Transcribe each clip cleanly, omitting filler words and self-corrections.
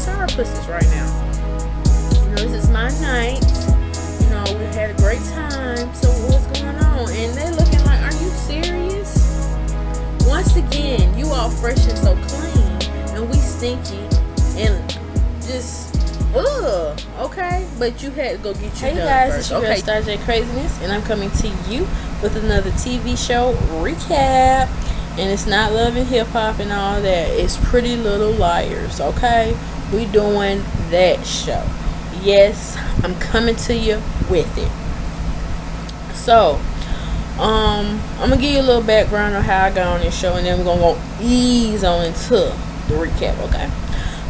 sour pussies right now. You know, this is my night. You know, we had a great time. So what's going on? And they looking like, are you serious? Once again, you all fresh and so clean, and we stinky and just okay. But you had to go get your done guys, first. it's your girl Starr Kraziness, and I'm coming to you with another TV show recap. And it's not Love and Hip Hop and all that. It's Pretty Little Liars, okay? We doing that show. Yes, I'm coming to you with it. So, I'm gonna give you a little background on how I got on this show, and then we're gonna ease on into the recap, okay?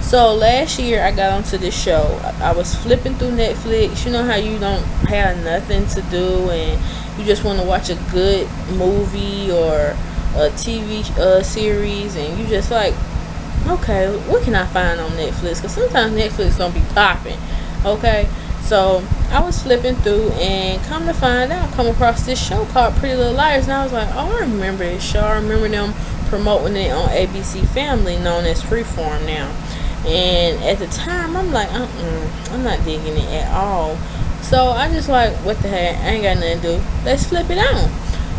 So last year I got onto this show. I was flipping through Netflix. You know how you don't have nothing to do and you just want to watch a good movie or a TV series, and you just like, okay, what can I find on Netflix? Because sometimes Netflix don't be popping, okay? So I was flipping through, and come to find out, I come across this show called Pretty Little Liars, and I was like, oh, I remember this show. I remember them promoting it on ABC Family, known as Freeform now. And at the time, I'm like, I'm not digging it at all. So I just like, what the heck? I ain't got nothing to do. Let's flip it on.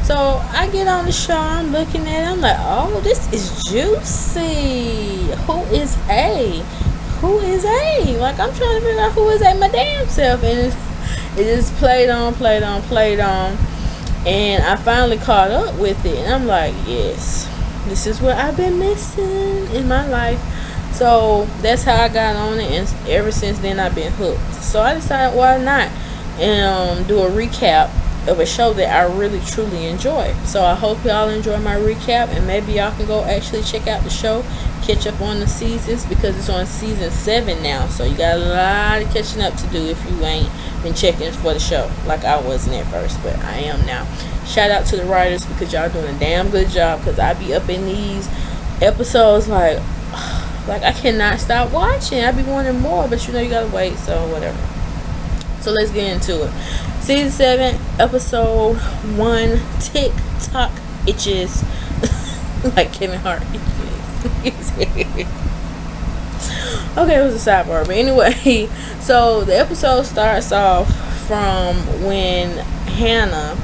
So I get on the show, I'm looking at it, I'm like, oh, this is juicy. Who is A? Who is A? Like, I'm trying to figure out who is A my damn self. And it just played on. And I finally caught up with it. And I'm like, yes, this is what I've been missing in my life. So that's how I got on it. And ever since then, I've been hooked. So I decided, why not do a recap of a show that I really truly enjoy. So I hope y'all enjoy my recap, and maybe y'all can go actually check out the show, catch up on the seasons, because it's on season 7 now. So you got a lot of catching up to do if you ain't been checking for the show like I wasn't at first, but I am now. Shout out to the writers, because y'all doing a damn good job, because I be up in these episodes like I cannot stop watching. I be wanting more, but you know you gotta wait, so whatever. So let's get into it. Season 7, episode 1, Tick-Tock Bitches. Like Kevin Hart. Okay, it was a sidebar. But anyway, so the episode starts off from when Hannah,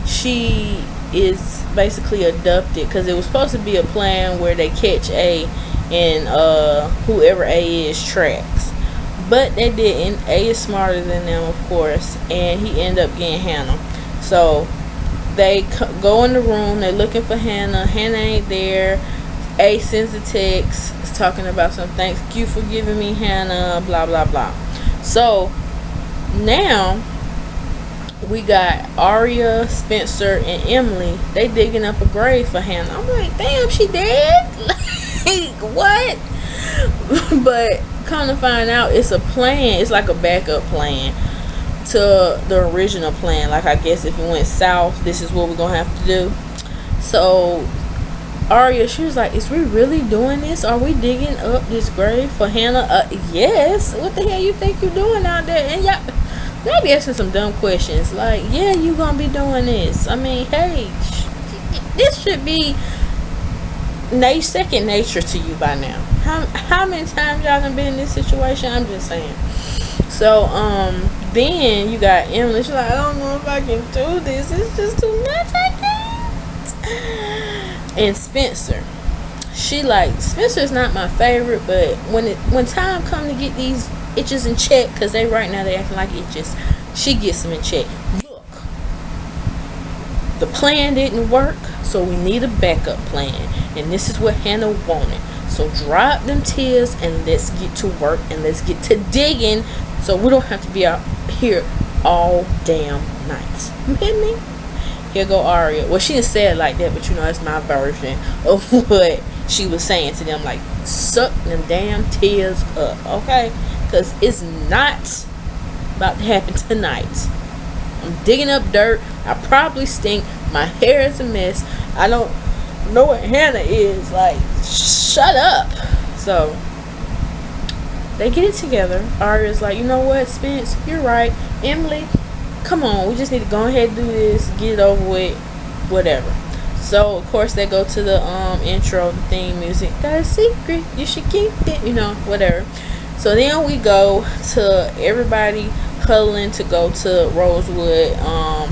she is basically abducted, because it was supposed to be a plan where they catch A in whoever A is tracks. But they didn't. A is smarter than them, of course, and he ended up getting Hannah. So they go in the room. They're looking for Hannah. Hannah ain't there. A sends a text talking about some thank you for giving me Hannah, blah blah blah. So now we got Aria, Spencer, and Emily. They digging up a grave for Hannah. I'm like, damn, she dead? Like, what? But come to find out, it's a plan. It's like a backup plan to the original plan. Like, I guess if it went south, this is what we're gonna have to do. So Aria, she was like, is we really doing this? Are we digging up this grave for Hannah? Yes. What the hell you think you're doing out there? And y'all be asking some dumb questions like, yeah, you gonna be doing this. I mean, hey, this should be second nature to you by now. How many times y'all done been in this situation? I'm just saying. So then you got Emily. She's like, I don't know if I can do this. It's just too much. I can't. And Spencer, she like, Spencer's not my favorite, but when time come to get these itches in check, because they right now they acting like itches, she gets them in check. Look, the plan didn't work, so we need a backup plan, and this is what Hannah wanted. So drop them tears and let's get to work, and let's get to digging, so we don't have to be out here all damn night. You hit me? Here go Aria. Well, she didn't say it like that, but you know, that's my version of what she was saying to them. Like, suck them damn tears up, okay? Because it's not about to happen tonight. I'm digging up dirt. I probably stink. My hair is a mess. I don't know what Hannah is. Like, shut up. So they get it together. Aria's like, you know what, Spence, you're right. Emily, come on, we just need to go ahead and do this, get it over with, whatever. So of course they go to the intro, the theme music. Got a secret, you should keep it, whatever. So then we go to everybody huddling to go to Rosewood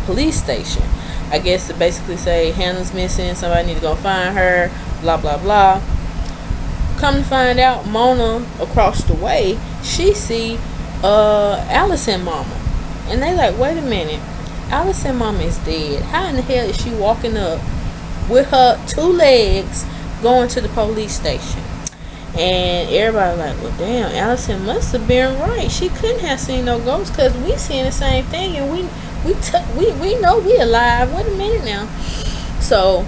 police station. I guess to basically say Hannah's missing, somebody need to go find her, blah blah blah. Come to find out, Mona across the way, she see Allison mama. And they like, wait a minute, Allison mama is dead. How in the hell is she walking up with her 2 legs going to the police station? And everybody like, well damn, Allison must have been right. She couldn't have seen no ghosts, because we seeing the same thing, and we know we alive. Wait a minute now. So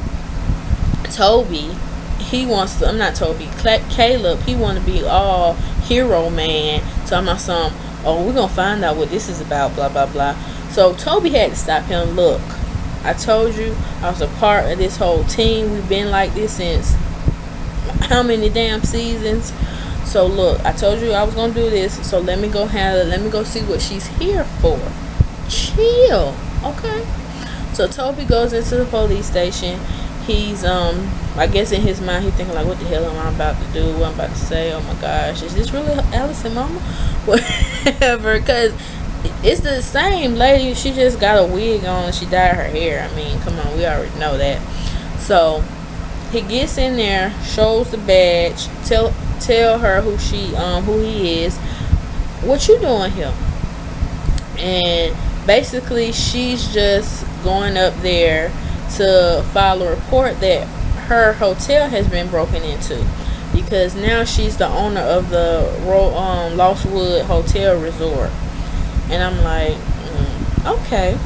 Toby, Caleb, he want to be all hero man. So I'm not some, oh, we're gonna find out what this is about, blah blah blah. So Toby had to stop him. Look, I told you I was a part of this whole team. We've been like this since how many damn seasons? So look, I told you I was gonna do this, so let me go handle it. Let me go see what she's here for. Chill, okay? So Toby goes into the police station. He's I guess in his mind he thinking like, what the hell am I about to do? What I'm about to say? Oh my gosh, is this really Allison mama? Whatever, because it's the same lady. She just got a wig on and she dyed her hair. I mean, come on, we already know that. So he gets in there, shows the badge, tell her who he is. What you doing here? And basically she's just going up there to file a report that her hotel has been broken into, because now she's the owner of the Lostwood Hotel Resort. And I'm like, okay.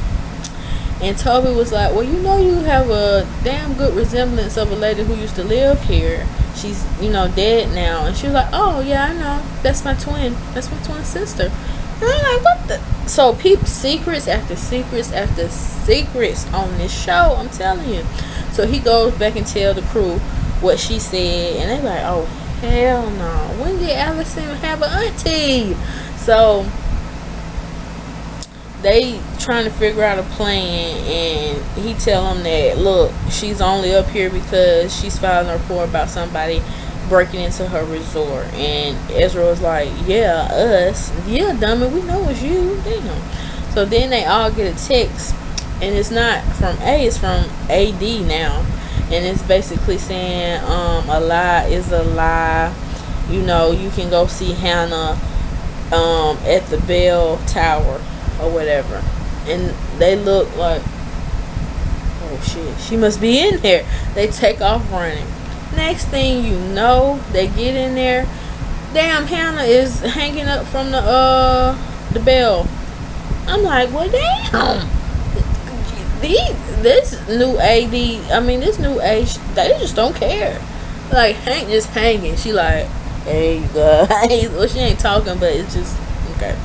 And Toby was like, well, you have a damn good resemblance of a lady who used to live here. She's, dead now. And she was like, oh, yeah, I know. That's my twin. That's my twin sister. And I'm like, what the? So, peep secrets after secrets after secrets on this show. I'm telling you. So, he goes back and tell the crew what she said. And they're like, oh, hell no. When did Allison have an auntie? So they trying to figure out a plan, and he tell them that, look, she's only up here because she's filing a report about somebody breaking into her resort. And Ezra was like, yeah, us. Yeah, dummy, we know it's you. Damn. So then they all get a text, and it's not from A, it's from AD now. And it's basically saying, a lie is a lie. You can go see Hannah at the bell tower or whatever. And they look like, oh shit, she must be in there. They take off running. Next thing you know, they get in there. Damn, Hannah is hanging up from the bell. I'm like, well, damn. This new AD, this new age, they just don't care. Like, Hank just hanging. She like, hey guys. Well, she ain't talking, but it's just okay.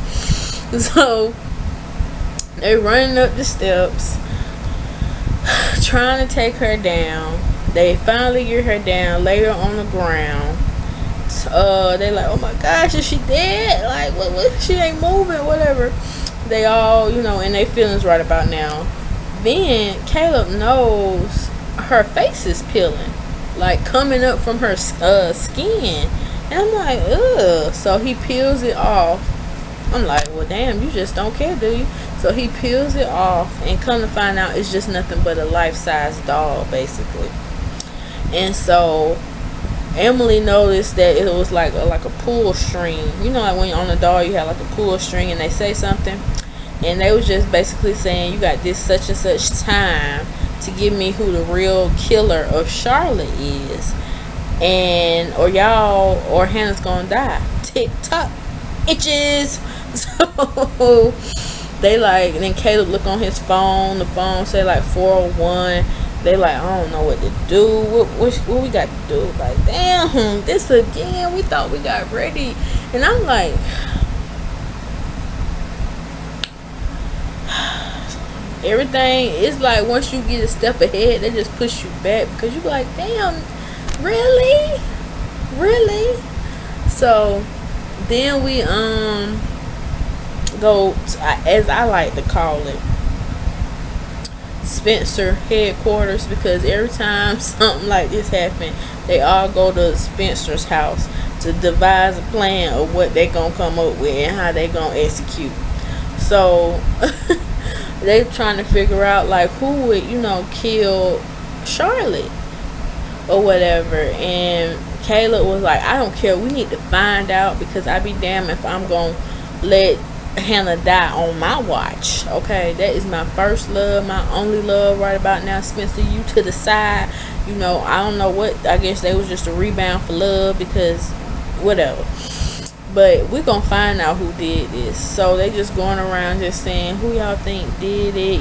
So they running up the steps, trying to take her down. They finally get her down, lay her on the ground. They like, oh my gosh, is she dead? Like, what? She ain't moving, whatever. They all, in their feelings right about now. Then Caleb knows her face is peeling, like coming up from her skin. And I'm like, ugh. So he peels it off. I'm like, well, damn, you just don't care, do you? So he peels it off, and come to find out, it's just nothing but a life-size doll, basically. And so Emily noticed that it was like a pull string. Like when you're on a doll, you have like a pull string, and they say something. And they was just basically saying, you got this such and such time to give me who the real killer of Charlotte is. And, or Hannah's gonna die. Tick-Tock Bitches. So they like, and then Caleb look on his phone. The phone say like 401. They like, I don't know what to do. What we got to do? Like, damn, this again. We thought we got ready. And I'm like, everything is like, once you get a step ahead, they just push you back, because you be like, damn, really? So then we go to, as I like to call it, Spencer headquarters, because every time something like this happen, they all go to Spencer's house to devise a plan of what they gonna come up with and how they gonna execute. So they trying to figure out like who would, kill Charlotte or whatever. And Caleb was like, I don't care, we need to find out, because I be damned if I'm gonna let Hannah die on my watch. Okay, that is my first love, my only love right about now. Spencer, you to the side. I don't know what, I guess they was just a rebound for love, because whatever. But we're gonna find out who did this. So they just going around just saying who y'all think did it.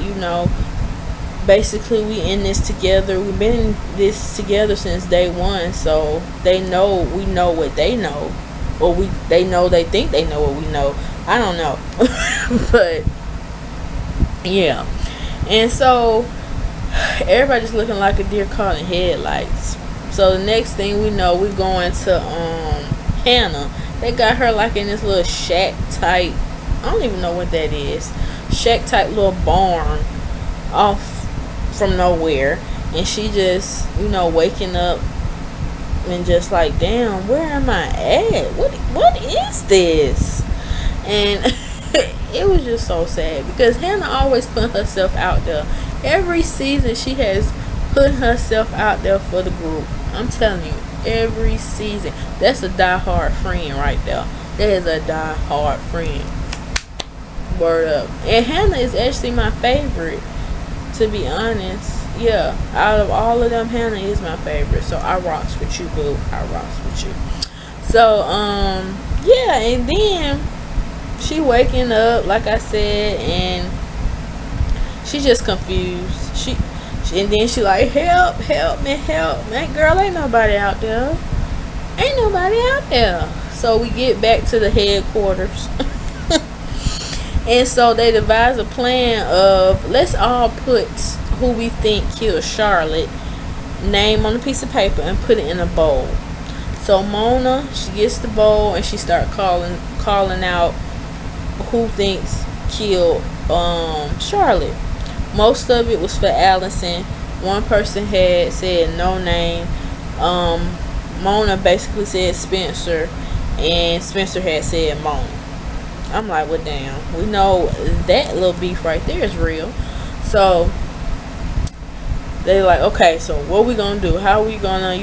Basically we in this together. We've been in this together since day one. So they know we know what they know, or they know they think they know what we know. I don't know. But yeah. And so everybody's looking like a deer caught in headlights. So the next thing we know, we're going to Hannah. They got her like in this little shack type, I don't even know what that is, shack type little barn off from nowhere. And she just, waking up and just like, damn, where am I at? What is this? And it was just so sad, because Hannah always put herself out there. Every season she has put herself out there for the group. I'm telling you, every season. That's a die-hard friend right there. That is a die-hard friend. Word up. And Hannah is actually my favorite, to be honest. Yeah, out of all of them, Hannah is my favorite. So I rocks with you, boo. I rocks with you. So yeah, and then she waking up, like I said, and she just confused. She and then she like, help me. Girl, ain't nobody out there. Ain't nobody out there. So we get back to the headquarters. And so they devise a plan of, let's all put who we think killed Charlotte name on a piece of paper and put it in a bowl. So Mona, she gets the bowl and she start calling out who thinks killed Charlotte. Most of it was for Allison. One person had said no name. Mona basically said Spencer, and Spencer had said Mona. I'm like, well, damn, we know that little beef right there is real. So they like, okay, so what we gonna do? How we gonna,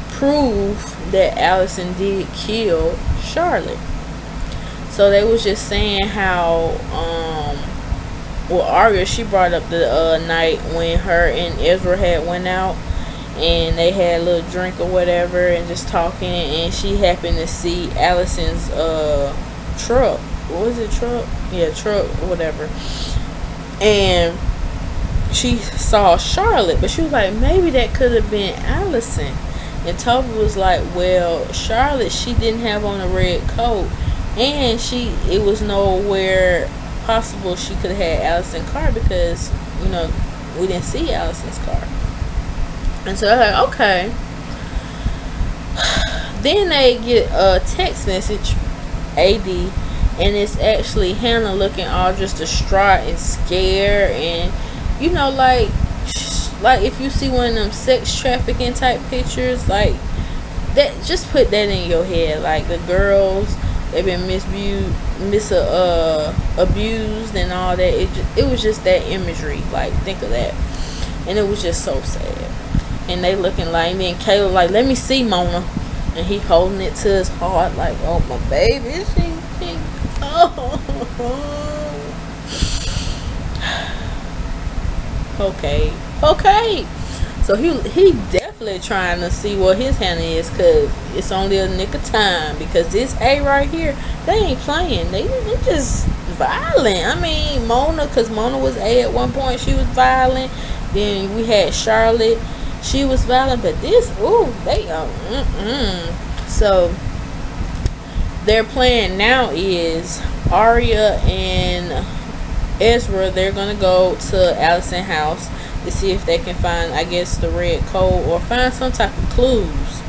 prove that Allison did kill Charlotte? So they was just saying how, Arya, she brought up the night when her and Ezra had went out and they had a little drink or whatever and just talking, and she happened to see Allison's truck. What was it, truck? Yeah, truck or whatever. And she saw Charlotte, but she was like, maybe that could have been Allison. And Toby was like, well, Charlotte, she didn't have on a red coat, and it was nowhere possible she could have had Allison's car, because we didn't see Allison's car. And so they're like, okay. Then they get a text message, AD, and it's actually Hannah looking all just distraught and scared, and like if you see one of them sex trafficking type pictures like that, just put that in your head. Like the girls, they've been abused and all that. It was just that imagery. Like, think of that. And it was just so sad. And they looking like me, and Caleb like, let me see Mona, and he holding it to his heart like, oh my baby, okay. So he definitely trying to see what his Hannah is, because it's only a nick of time, because this A right here, they ain't playing. They just violent. I mean, Mona, because Mona was A at one point, she was violent. Then we had Charlotte, she was violent. But this, they So their plan now is Arya and Ezra, they're gonna go to Allison's house to see if they can find, I guess, the red coat or find some type of clues.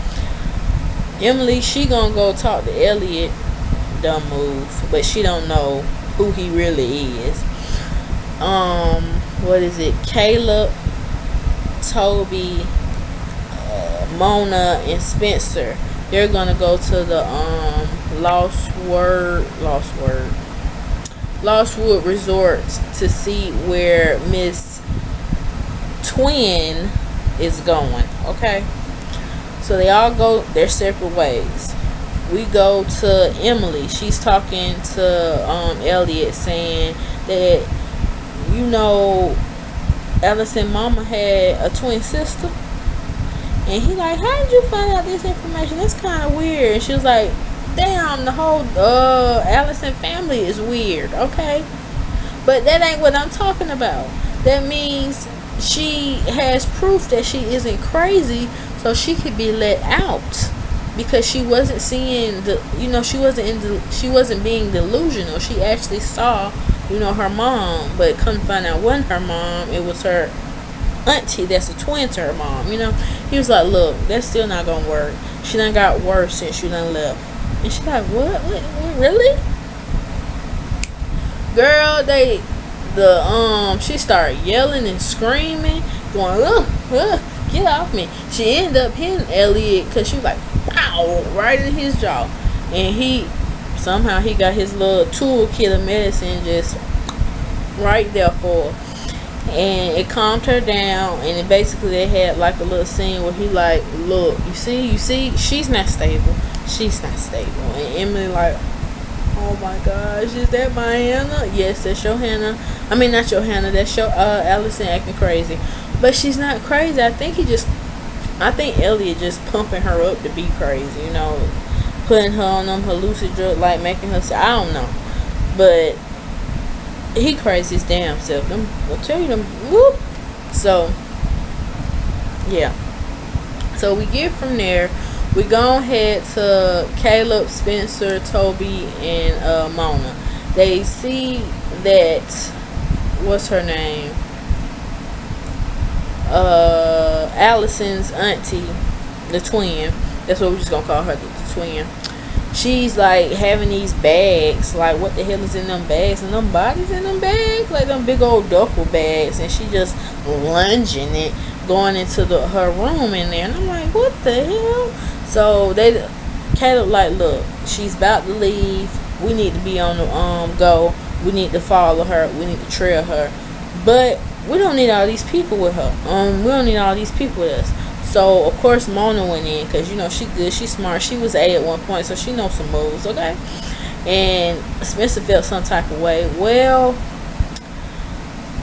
Emily, she gonna go talk to Elliot. Dumb move, but she don't know who he really is. what is it? Caleb, Toby, Mona, and Spencer. They're gonna go to the Lostwood Resort to see where Miss Twin is going. Okay, so they all go their separate ways. We go to Emily. She's talking to Elliot, saying that Allison mama had a twin sister. And he like, how did you find out this information? That's kind of weird. And she was like, damn, the whole Allison family is weird. Okay, but that ain't what I'm talking about. That means she has proof that she isn't crazy, so she could be let out because she wasn't seeing she wasn't being delusional. She actually saw her mom, but couldn't find out it wasn't her mom. It was her auntie that's a twin to her mom. He was like, look, that's still not gonna work. She done got worse since you done left. And she's like, what really? Girl, she started yelling and screaming, going, get off me. She ended up hitting Elliot because she was like, pow, right in his jaw. And somehow he got his little toolkit of medicine just right there for her. And it calmed her down, and it basically they had like a little scene where he like, look, you see, she's not stable. And Emily like, oh my gosh, is that my Hannah? Yes, that's your Hannah. I mean, not your Hannah, that's your Allison acting crazy. But she's not crazy. I think Elliot just pumping her up to be crazy, putting her on them hallucinogenic drugs, like making her say, I don't know. But he crazy his damn self. I'll tell you them. Whoop. So yeah. So we get from there. We go ahead to Caleb, Spencer, Toby, and Mona. They see that what's her name? Allison's auntie, the twin. That's what we're just gonna call her, the twin. She's like having these bags, like what the hell is in them bags, and them bodies in them bags, like them big old duffel bags, and she just lunging it, going into her room in there, and I'm like, what the hell? So Caleb like, look, she's about to leave. We need to be on the go. We need to follow her. We need to trail her, but we don't need all these people with her. We don't need all these people with us. So of course Mona went in because she good, she smart, she was A at one point, so she knows some moves, okay? And Spencer felt some type of way. Well,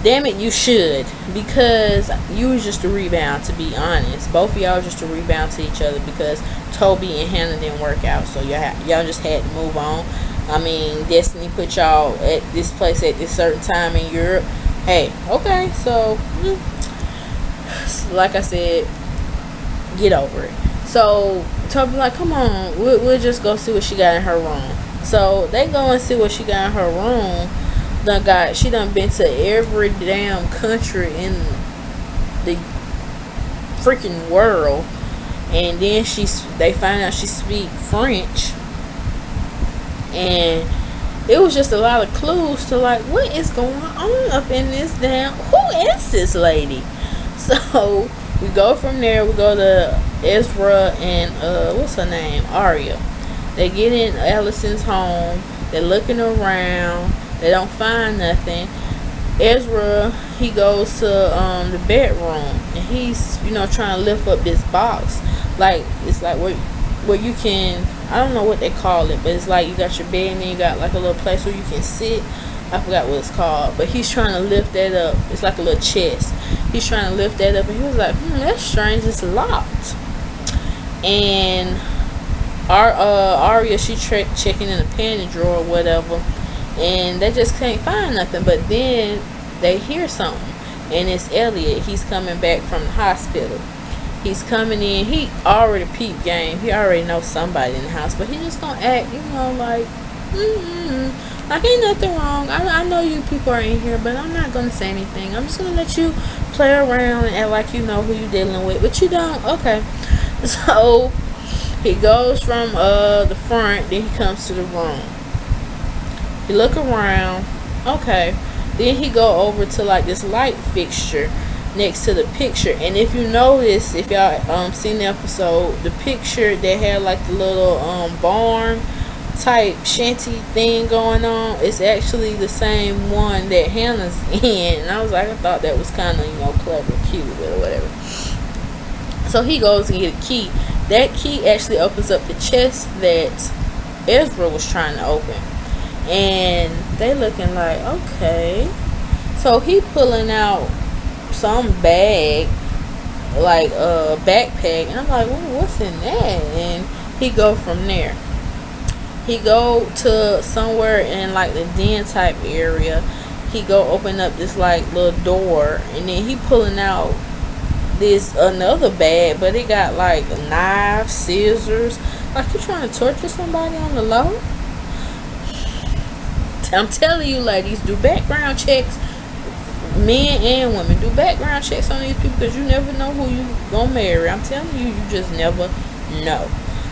damn it, you should, because you was just a rebound, to be honest. Both of y'all was just a rebound to each other because Toby and Hannah didn't work out, so y'all just had to move on. I mean, Destiny put y'all at this place at this certain time in Europe. Hey, okay, so like I said, get over it. So Toby like, come on, we'll just go see what she got in her room. So they go and see what she got in her room. She done been to every damn country in the freaking world, and then they find out she speak French, and it was just a lot of clues to like, what is going on up in this damn, who is this lady? So we go from there. We go to Ezra and what's her name, Aria. They get in Allison's home. They're looking around. They don't find nothing. Ezra, he goes to the bedroom, and he's trying to lift up this box. Like, it's like where you can, I don't know what they call it, but it's like you got your bed and then you got like a little place where you can sit. I forgot what it's called, but he's trying to lift that up. It's like a little chest. He's trying to lift that up, and he was like, that's strange, it's locked. And Aria, she checking in the panty drawer or whatever, and they just can't find nothing. But then they hear something, and it's Elliot. He's coming back from the hospital. He's coming in. He already peeped game. He already knows somebody in the house, but he just gonna act, like, like ain't nothing wrong. I know you people are in here, but I'm not gonna say anything. I'm just gonna let you play around and act like you know who you're dealing with, but you don't. Okay. So he goes from the front, then he comes to the room. He look around. Okay. Then he go over to like this light fixture next to the picture, and if you notice, if y'all seen the episode, the picture that had like the little barn type shanty thing going on, it's actually the same one that Hannah's in. And I was like, I thought that was kind of, clever, cute, or whatever. So he goes and get a key. That key actually opens up the chest that Ezra was trying to open, and they looking like, okay. So he pulling out some bag, like a backpack, and I'm like, well, what's in that? And he go from there. He go to somewhere in like the den type area. He go open up this like little door, and then he pulling out this another bag, but it got like knives, scissors. Like, you trying to torture somebody on the low? I'm telling you, ladies, do background checks. Men and women, do background checks on these people, because you never know who you gonna marry. I'm telling you, you just never know.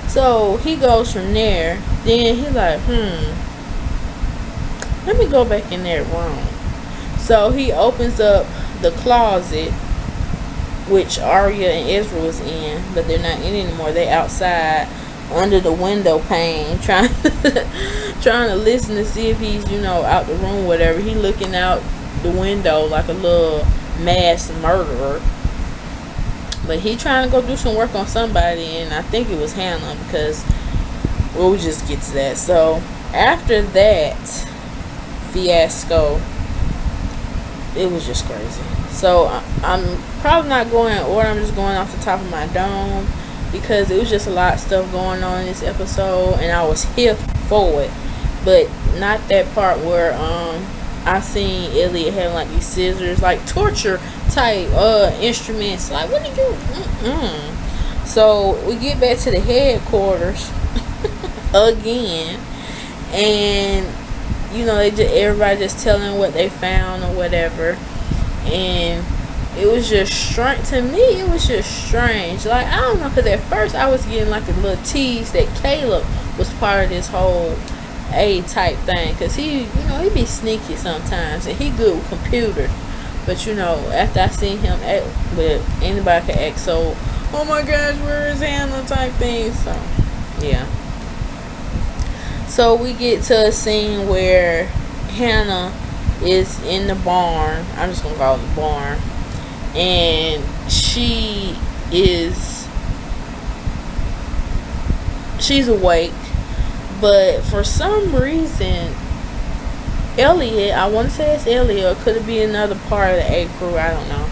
So he goes from there. Then he like, let me go back in that room. So he opens up the closet, which Arya and Ezra was in, but they're not in anymore. They outside under the window pane, trying to listen to see if he's out the room, whatever. He looking out the window like a little mass murderer. But he trying to go do some work on somebody, and I think it was Hannah, because we'll just get to that. So after that fiasco, it was just crazy. So I'm probably not going in order. I'm just going off the top of my dome, because it was just a lot of stuff going on in this episode, and I was here for it. But not that part where I seen Elliot having like these scissors, like torture type instruments. Like, what do you So we get back to the headquarters again, and everybody just telling what they found or whatever. And it was just strange to me. It was just strange. Like, I don't know, because at first I was getting like a little tease that Caleb was part of this whole A type thing, because he be sneaky sometimes, and he good with computers. But after I seen him act with anybody can act so, oh my gosh, where is Hannah type thing. So yeah. So we get to a scene where Hannah is in the barn. I'm just gonna call it the barn, and she's awake, but for some reason Elliot, I want to say it's Elliot, or could it be another part of the A crew, I don't know,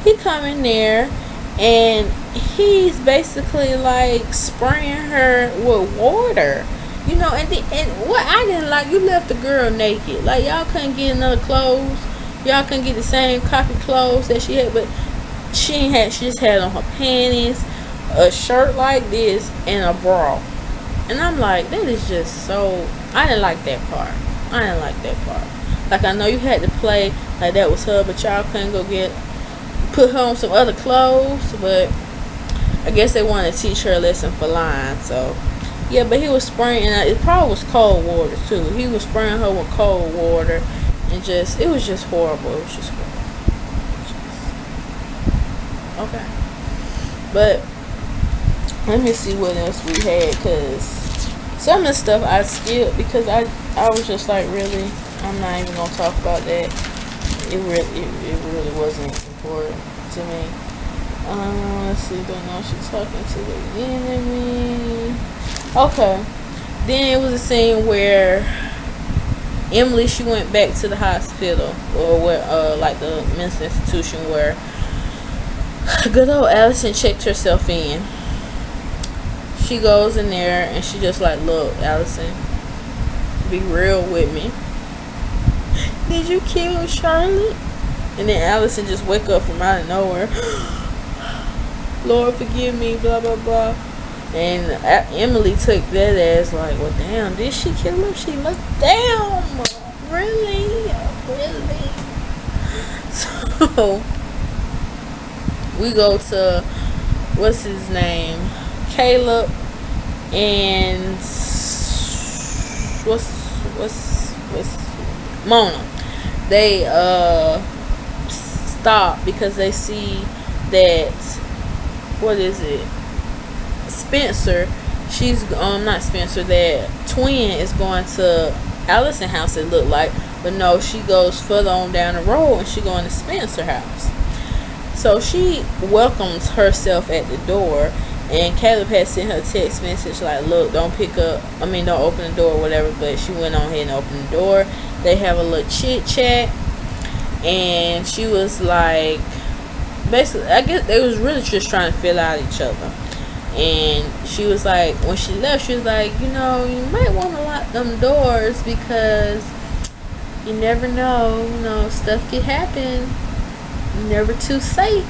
he come in there and he's basically like spraying her with water, and what I didn't like, you left the girl naked. Like, y'all couldn't get another clothes, y'all couldn't get the same copy clothes that she had, but she just had on her panties, a shirt like this, and a bra. And I'm like, that is just so, I didn't like that part. Like, I know you had to play like that was her, but y'all couldn't go put her on some other clothes. But I guess they wanted to teach her a lesson for lying. So yeah, but he was spraying, and it probably was cold water too. He was spraying her with cold water, and it was just horrible. It was just horrible. Okay, but let me see what else we had, because some of the stuff I skipped because I was just like, really, I'm not even gonna talk about that. It really wasn't important to me. Let's see, but now she's talking to the enemy. Okay, then it was a scene where Emily, she went back to the hospital, or where like the mental institution, where good old Allison checked herself in. She goes in there and she just like, look, Allison, be real with me. Did you kill Charlotte? And then Allison just wake up from out of nowhere. Lord, forgive me, blah, blah, blah. And Emily took that as like, well, damn, did she kill him? She must, damn, really? So we go to, what's his name? Caleb and what's Mona. they stop because they see that, what is it, Spencer, she's not Spencer, that Twin is going to Allison house, it looked like, but no, she goes further on down the road and she going to Spencer house. So she welcomes herself at the door, and Caleb had sent her a text message like, look, don't open the door or whatever, but she went on ahead and opened the door. They have a little chit chat, and she was like, basically, I guess they was really just trying to fill out each other. And she was like, when she left, she was like, you might want to lock them doors because you never know, stuff could happen. You're never too safe.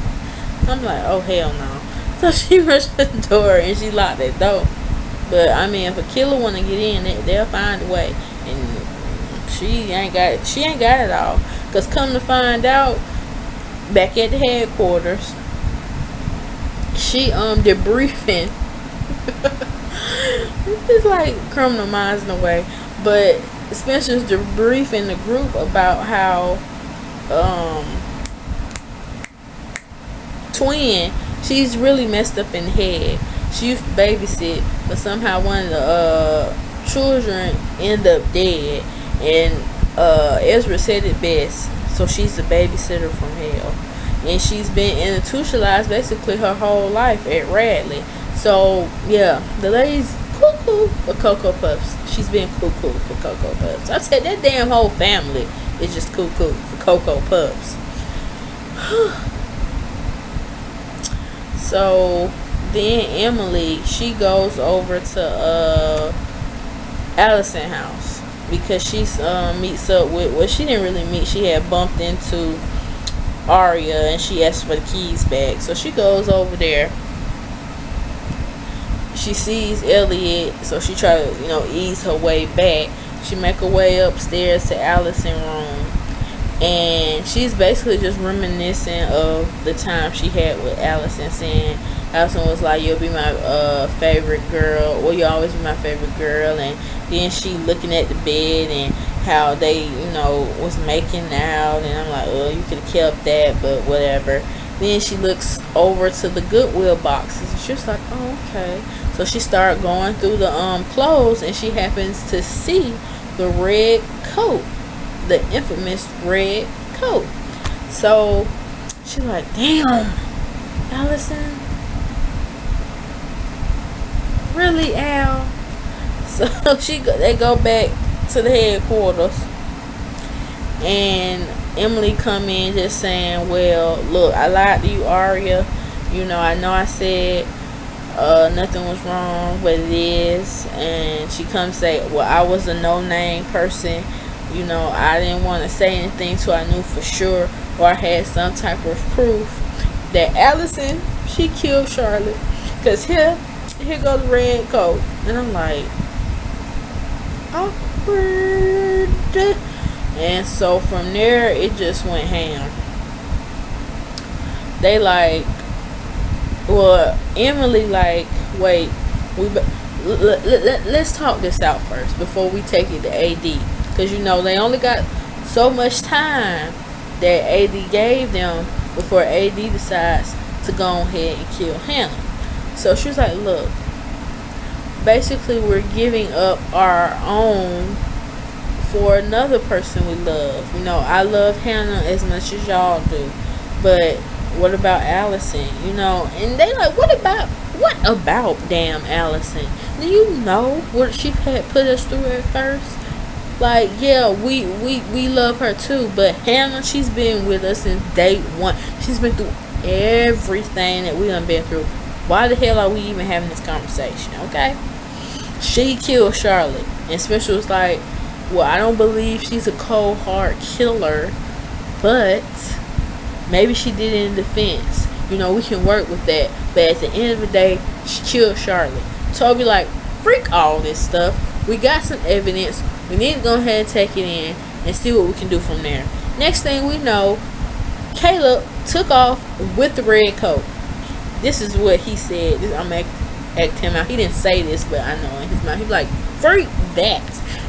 I'm like, oh hell no. So she rushed the door and she locked that door. But I mean, if a killer want to get in, they'll find a way. And she ain't got it all. Cause come to find out, back at the headquarters, she debriefing. It's like Criminal Minds in a way, but Spencer's debriefing the group about how Twin, she's really messed up in the head. She used to babysit, but somehow one of the children ended up dead, and Ezra said it best. So she's a babysitter from hell, and she's been institutionalized basically her whole life at Radley. So yeah, the lady's cuckoo for Cocoa Puffs. She's been cuckoo for Cocoa Puffs. I said that damn whole family is just cuckoo for Cocoa Puffs. So then Emily, she goes over to Allison house because she meets up with, well, she didn't really meet, she had bumped into Aria and she asked for the keys back. So she goes over there. She sees Elliot, so she try to ease her way back. She make her way upstairs to Allison's room, and she's basically just reminiscing of the time she had with Allison, saying Allison was like, you'll be my favorite girl, well, you always be my favorite girl. And then she looking at the bed and how they was making out, and I'm like, oh, you could have kept that, but whatever. Then she looks over to the Goodwill boxes and she's like, oh, okay. So she started going through the clothes, and she happens to see the red coat, the infamous red coat. So she's like, damn, Allison, really, Al? So they go back to the headquarters, and Emily come in just saying, well, look, I lied to you, Aria. I know I said nothing was wrong, but it is. And she comes say, well, I was a no-name person. I didn't want to say anything till I knew for sure, or I had some type of proof that Allison, she killed Charlotte. Because here go the red coat. And I'm like, awkward. And so from there, it just went ham. They like, well, Emily like, wait, let's talk this out first before we take it to AD. Because they only got so much time that AD gave them before AD decides to go ahead and kill Hannah. So she was like, look, basically we're giving up our own for another person we love. I love Hannah as much as y'all do, but what about Allison? And they like, what about damn Allison? Do you know what she had put us through at first? Like, yeah, we love her too, but Hannah, she's been with us since day one. She's been through everything that we done been through. Why the hell are we even having this conversation? Okay, she killed Charlotte, and Spencer was like, well, I don't believe she's a cold hard killer, but maybe she did it in defense. We can work with that. But at the end of the day, she killed Charlotte. Toby like, freak all this stuff. We got some evidence. We need to go ahead and take it in and see what we can do from there. Next thing we know, Caleb took off with the red coat. This is what he said. I'm act him out. He didn't say this, but I know in his mind. He's like, freak that.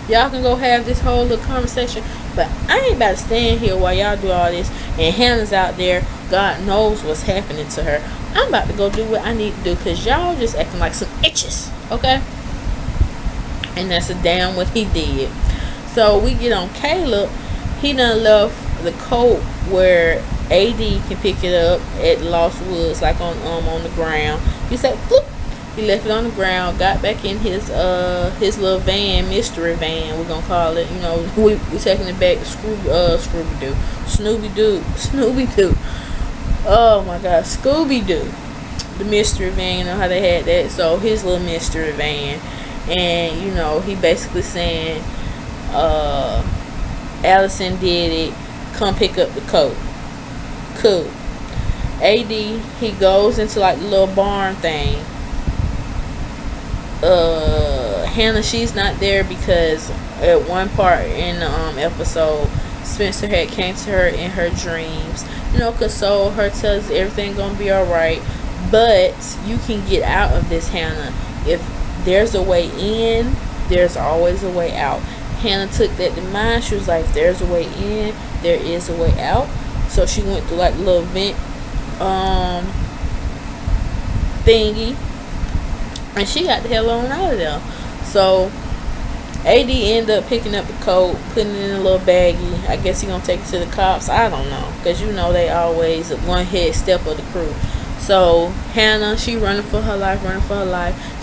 Y'all can go have this whole little conversation. But I ain't about to stand here while y'all do all this. And Hannah's out there. God knows what's happening to her. I'm about to go do what I need to do. Because y'all just acting like some itches. Okay? And that's a damn what he did. So we get on Caleb. He done left the coat where AD can pick it up at Lost Woods, like on the ground. He said, "Bloop." He left it on the ground. Got back in his little van, mystery van, we're gonna call it. You know, we taking it back to Snoopy Doo. Oh my God, Scooby Doo, the mystery van. You know how they had that. So his little mystery van, and you know he basically saying, Allison did it. Come pick up the coat. Cool. AD, he goes into like the little barn thing. Hannah, she's not there because at one part in the episode, Spencer had came to her in her dreams, you know, console her, tells everything gonna be alright, but you can get out of this, Hannah. If there's a way in, there's always a way out. Hannah took that to mind. She was like, if there's a way in, there is a way out. So she went through like a little vent thingy, and she got the hell on out of there. So AD ended up picking up the coat, putting it in a little baggie. I guess he gonna take it to the cops. I don't know, because you know they always one head step of the crew. So Hannah, she running for her life.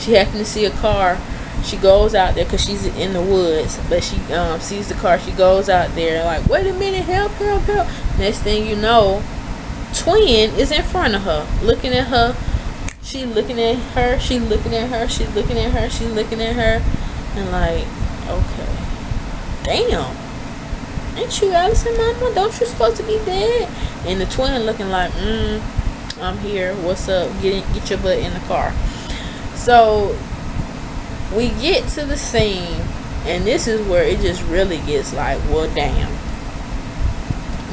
She happened to see a car. She goes out there because she's in the woods, but she sees the car. She goes out there like, wait a minute, help. Next thing you know, Twin is in front of her, looking at her. She looking at her. And like, okay, damn, ain't you Allison, mama? Don't you supposed to be dead? And the twin looking like, I'm here. What's up? Get your butt in the car. So we get to the scene, and this is where it just really gets like, well, damn.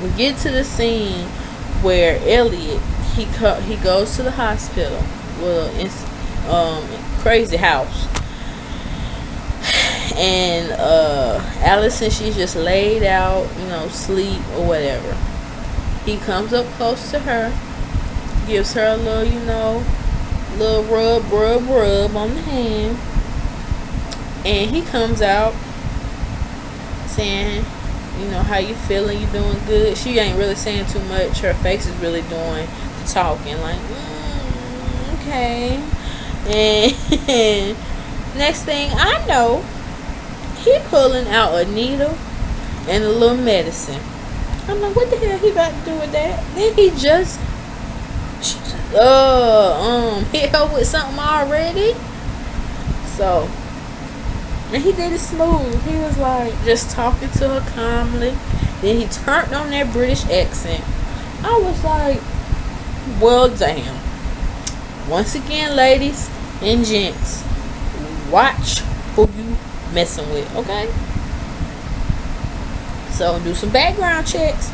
We get to the scene where Elliot, he goes to the hospital. Well, it's crazy house, and Allison, she's just laid out, you know, sleep or whatever. He comes up close to her, gives her a little, you know, little rub on the hand. And he comes out saying, you know, how you feeling? You doing good? She ain't really saying too much. Her face is really doing the talking, like, okay. And next thing I know, he pulling out a needle and a little medicine. I'm like, what the hell he about to do with that? Then he just hit her with something already. So, and he did it smooth. He was like just talking to her calmly. Then he turned on that British accent. I was like, well, damn. Once again, ladies and gents, watch who you messing with, okay? So do some background checks.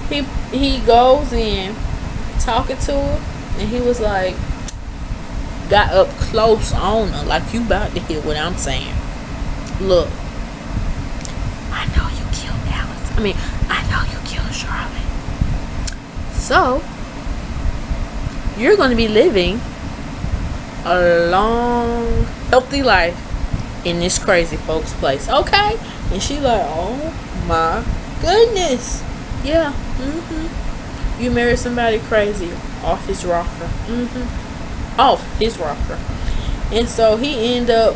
He goes in talking to her, and he was like, got up close on her, like you about to hear what I'm saying. Look, I know you killed Alice. I know you killed Charlotte. So you're going to be living a long, healthy life in this crazy folks place, okay? And she like, oh my goodness, yeah, you married somebody crazy off his rocker, off his rocker. And so he ended up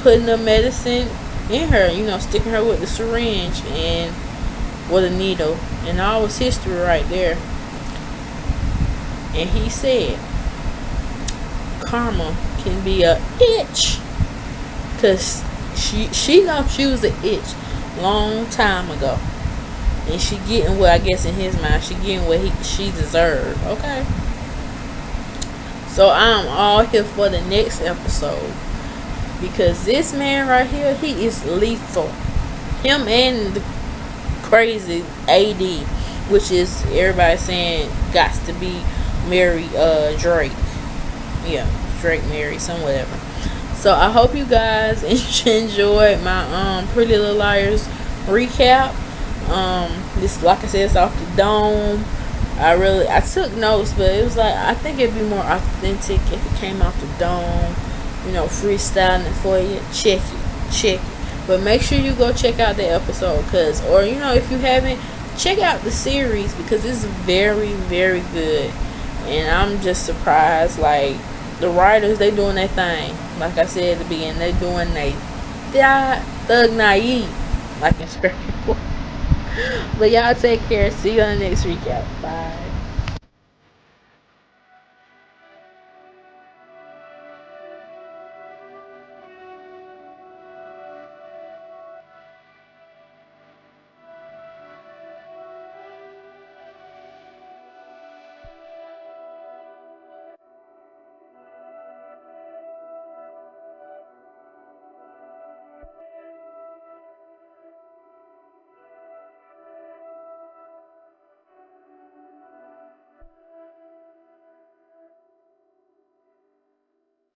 putting the medicine in her, you know, sticking her with the syringe and with a needle, and all was history right there. And he said karma can be a itch, because she know she was an itch long time ago, and she getting what, I guess in his mind, she getting what she deserved, okay? So I'm all here for the next episode, because this man right here, he is lethal. Him and the crazy AD, which is everybody saying got to be Mary Drake. Yeah, Drake, Mary, some whatever. So I hope you guys enjoyed my Pretty Little Liars recap. This, like I said, it's off the dome. I took notes, but it was like, I think it'd be more authentic if it came off the dome. Freestyling for you. Check it. But make sure you go check out the episode, or if you haven't, check out the series because it's very, very good. And I'm just surprised, like, the writers, they doing their thing. Like I said at the beginning, they doing they thug naive, like in Scrappy. But y'all take care. See you on the next recap. Bye.